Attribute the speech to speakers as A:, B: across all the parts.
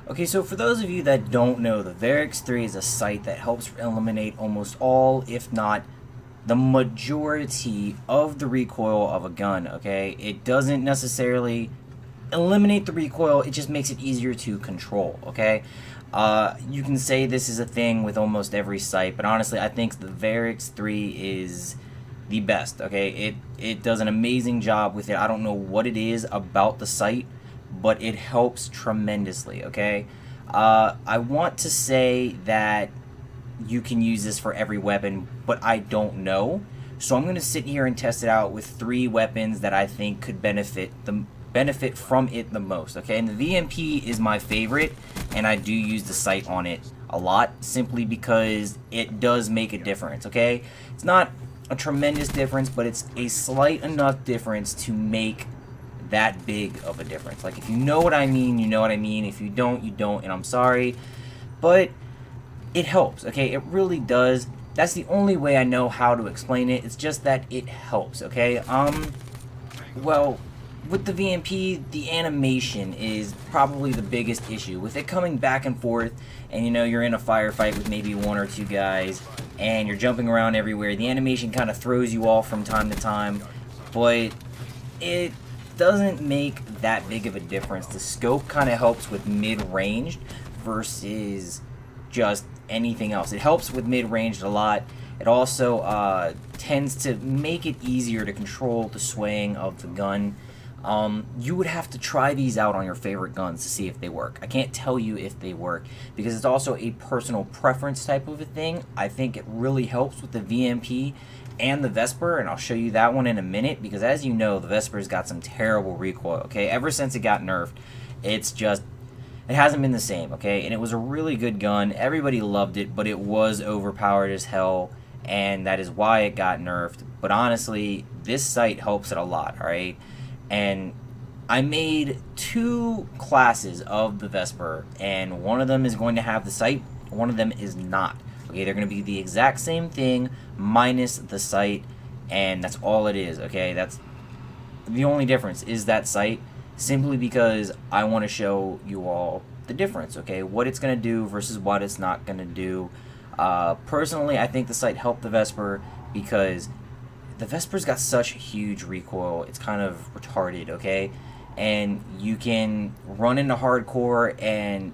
A: Okay, so for those of you that don't know, the Varix 3 is a sight that helps eliminate almost all, if not the majority of the recoil of a gun, okay? It doesn't necessarily eliminate the recoil, it just makes it easier to control, okay? You can say this is a thing with almost every sight, but honestly, I think the Varix 3 is the best, okay? It does an amazing job with it. I don't know what it is about the sight, but it helps tremendously, okay? I want to say that you can use this for every weapon, but I don't know. So I'm going to sit here and test it out with 3 weapons that I think could benefit from it the most, okay? And the VMP is my favorite, and I do use the sight on it a lot, simply because it does make a difference, okay? It's not a tremendous difference, but it's a slight enough difference to make that big of a difference. Like, if you know what I mean, you know what I mean. If you don't, you don't, and I'm sorry. But it helps, okay? It really does. That's the only way I know how to explain it. It's just that it helps, okay? Well, with the VMP, the animation is probably the biggest issue. With it coming back and forth, and you know, you're in a firefight with maybe 1 or 2 guys, and you're jumping around everywhere, the animation kind of throws you off from time to time, but it doesn't make that big of a difference. The scope kind of helps with mid-range versus just anything else. It helps with mid-range a lot. It also tends to make it easier to control the swaying of the gun. You would have to try these out on your favorite guns to see if they work. I can't tell you if they work because it's also a personal preference type of a thing. I think it really helps with the VMP and the Vesper, and I'll show you that one in a minute, because as you know, the Vesper's got some terrible recoil, okay? Ever since it got nerfed, it's just, it hasn't been the same, okay? And it was a really good gun. Everybody loved it, but it was overpowered as hell, and that is why it got nerfed. But honestly, this sight helps it a lot, alright? And I made 2 classes of the Vesper, and one of them is going to have the sight, one of them is not. Okay, they're going to be the exact same thing, minus the sight, and that's all it is, okay? That's the only difference, is that sight, simply because I want to show you all the difference, okay? What it's going to do versus what it's not going to do. Personally, I think the sight helped the Vesper because the Vesper's got such huge recoil, it's kind of retarded, okay? And you can run into hardcore and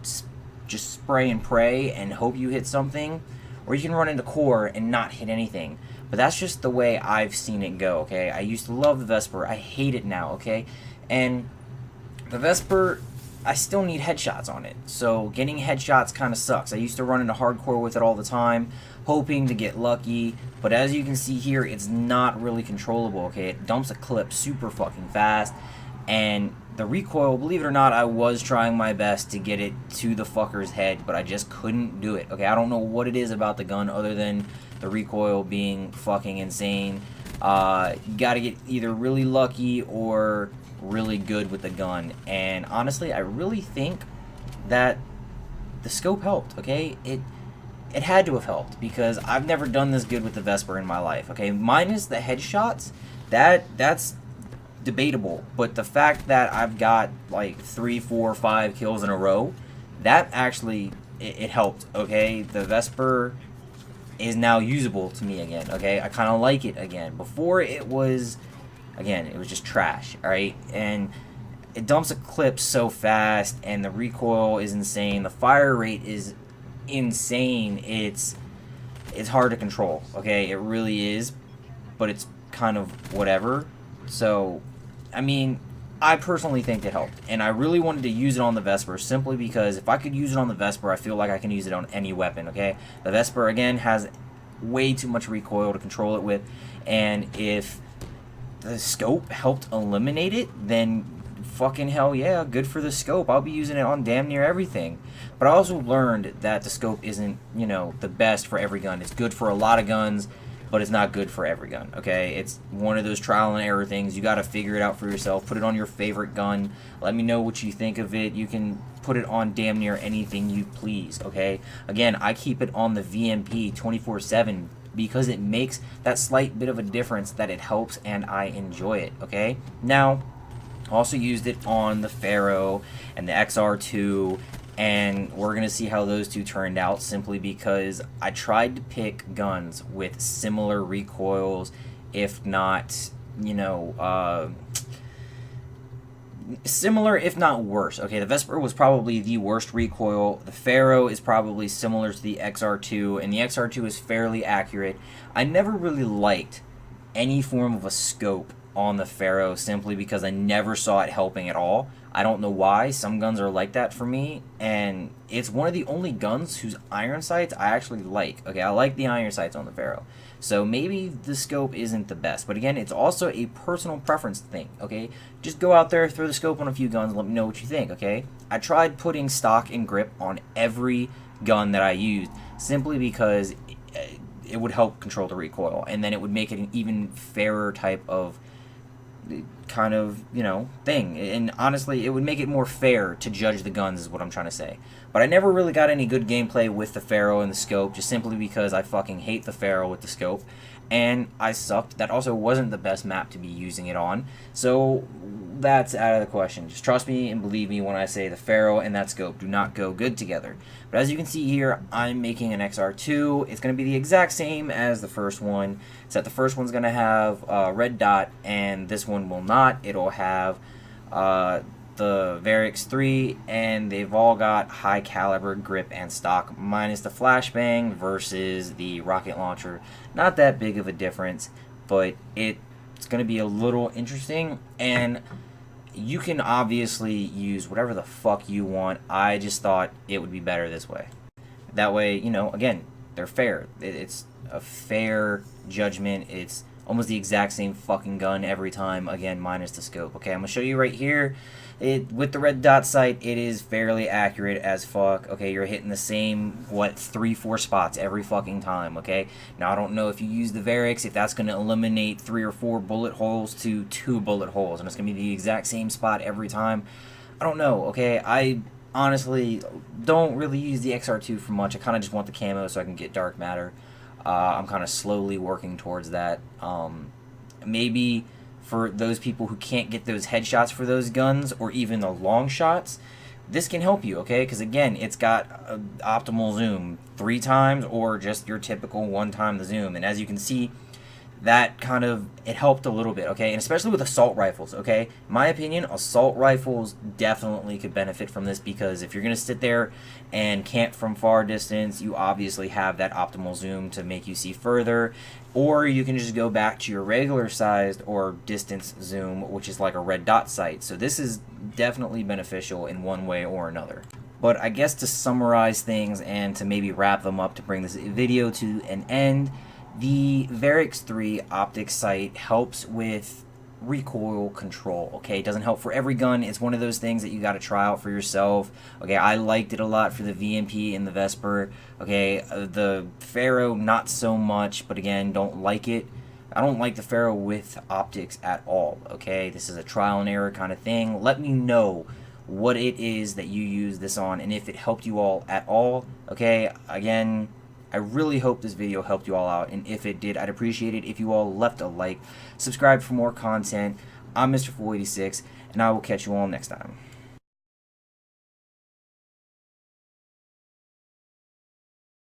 A: just spray and pray and hope you hit something, or you can run into core and not hit anything. But that's just the way I've seen it go, okay? I used to love the Vesper, I hate it now, okay? And the Vesper, I still need headshots on it, so getting headshots kind of sucks. I used to run into hardcore with it all the time, hoping to get lucky, but as you can see here, it's not really controllable, okay? It dumps a clip super fucking fast, and the recoil, believe it or not, I was trying my best to get it to the fucker's head, but I just couldn't do it, okay? I don't know what it is about the gun other than the recoil being fucking insane. You gotta get either really lucky or really good with the gun, and honestly, I really think that the scope helped, okay? It had to have helped, because I've never done this good with the Vesper in my life, okay? Minus the headshots, that's debatable, but the fact that I've got like 3, 4, 5 kills in a row, that actually, it helped, okay? The Vesper is now usable to me again, okay? I kind of like it again. Before it was, again, it was just trash, alright? And it dumps a clip so fast, and the recoil is insane. The fire rate is insane. It's hard to control, okay? It really is, but it's kind of whatever. So, I mean, I personally think it helped, and I really wanted to use it on the Vesper simply because if I could use it on the Vesper, I feel like I can use it on any weapon, okay? The Vesper, again, has way too much recoil to control it with, and if the scope helped eliminate it, then fucking hell yeah, good for the scope. I'll be using it on damn near everything. But I also learned that the scope isn't, you know, the best for every gun. It's good for a lot of guns, but it's not good for every gun, okay? It's one of those trial and error things. You gotta figure it out for yourself. Put it on your favorite gun. Let me know what you think of it. You can put it on damn near anything you please, okay? Again, I keep it on the VMP 24/7 because it makes that slight bit of a difference that it helps and I enjoy it, okay? Now, also used it on the Pharaoh and the XR2 and we're going to see how those two turned out, simply because I tried to pick guns with similar recoils, if not, you know, similar if not worse. Okay, the Vesper was probably the worst recoil. The Pharaoh is probably similar to the XR2, and the XR2 is fairly accurate. I never really liked any form of a scope on the Pharaoh, simply because I never saw it helping at all. I don't know why. Some guns are like that for me, and it's one of the only guns whose iron sights I actually like. Okay, I like the iron sights on the Pharaoh. So maybe the scope isn't the best, but again, it's also a personal preference thing, okay? Just go out there, throw the scope on a few guns, let me know what you think, okay? I tried putting stock and grip on every gun that I used, simply because it would help control the recoil, and then it would make it an even fairer type of kind of, you know, thing. And honestly, it would make it more fair to judge the guns, is what I'm trying to say. But I never really got any good gameplay with the Pharaoh and the scope, just simply because I fucking hate the Pharaoh with the scope, and I sucked. That also wasn't the best map to be using it on, so that's out of the question. Just trust me and believe me when I say the Pharaoh and that scope do not go good together. But as you can see here, I'm making an XR2. It's going to be the exact same as the first one, except the first one's going to have a red dot, and this one will not. It'll have the Varix 3, and they've all got high caliber grip and stock, minus the flashbang versus the rocket launcher. Not that big of a difference, but it's going to be a little interesting, and you can obviously use whatever the fuck you want. I just thought it would be better this way. That way, you know, again, they're fair. It's a fair judgment. It's almost the exact same fucking gun every time, again, minus the scope. Okay, I'm going to show you right here. With the red dot sight, it is fairly accurate as fuck. Okay, you're hitting the same, 3-4 spots every fucking time, okay? Now, I don't know if you use the Varix, if that's going to eliminate 3 or 4 bullet holes to 2 bullet holes, and it's going to be the exact same spot every time. I don't know, okay? I honestly don't really use the XR2 for much. I kind of just want the camo so I can get dark matter. I'm kind of slowly working towards that. Maybe for those people who can't get those headshots for those guns, or even the long shots, this can help you, okay? Because again, it's got optimal zoom 3 times, or just your typical 1 time the zoom. And as you can see, that kind of, it helped a little bit, okay? And especially with assault rifles, okay? In my opinion, assault rifles definitely could benefit from this, because if you're going to sit there and camp from far distance, you obviously have that optimal zoom to make you see further, or you can just go back to your regular sized or distance zoom, which is like a red dot sight. So this is definitely beneficial in one way or another. But I guess to summarize things and to maybe wrap them up to bring this video to an end, the Varix 3 optic sight helps with recoil control, okay? It doesn't help for every gun. It's one of those things that you got to try out for yourself, okay? I liked it a lot for the VMP and the Vesper, okay? The Pharaoh, not so much, but again, don't like it. I don't like the Pharaoh with optics at all, okay? This is a trial and error kind of thing. Let me know what it is that you use this on, and if it helped you all at all, okay? Again, I really hope this video helped you all out, and if it did, I'd appreciate it if you all left a like, subscribe for more content. I'm Mr. 486, and I will catch you all next time.